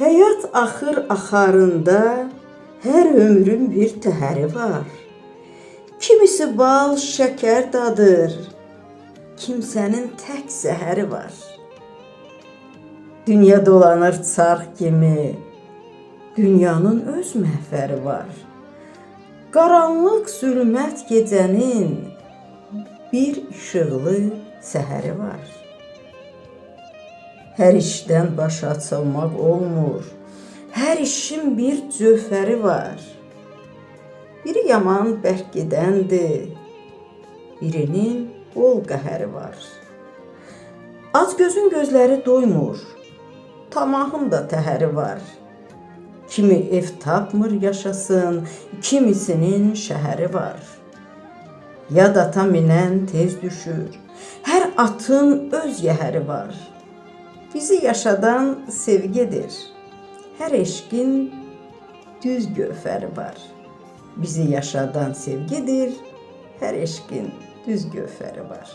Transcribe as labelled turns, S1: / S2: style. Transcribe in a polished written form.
S1: Həyat axır axarında, hər ömrün bir təhəri var. Kimisi bal, şəkər dadır, kimsənin tək zəhəri var. Dünya dolanır çarx kimi, dünyanın öz məhvəri var. Qaranlıq, zülmət gecənin bir işıqlı səhəri var. Hər işdən baş açılmaq olmur, hər işin bir cövhəri var. Biri yaman bərk gedəndir, birinin bol qəhəri var. Acgözün gözləri doymur, tamahın da təhəri var. Kimi ev tapmır yaşasın, kimisinin şəhəri var. Yad ata minən tez düşür, hər atın öz yəhəri var. Bizi yaşadan sevgidir, hər eşqin düz gövhəri var. Bizi yaşadan sevgidir, hər eşqin düz gövhəri var.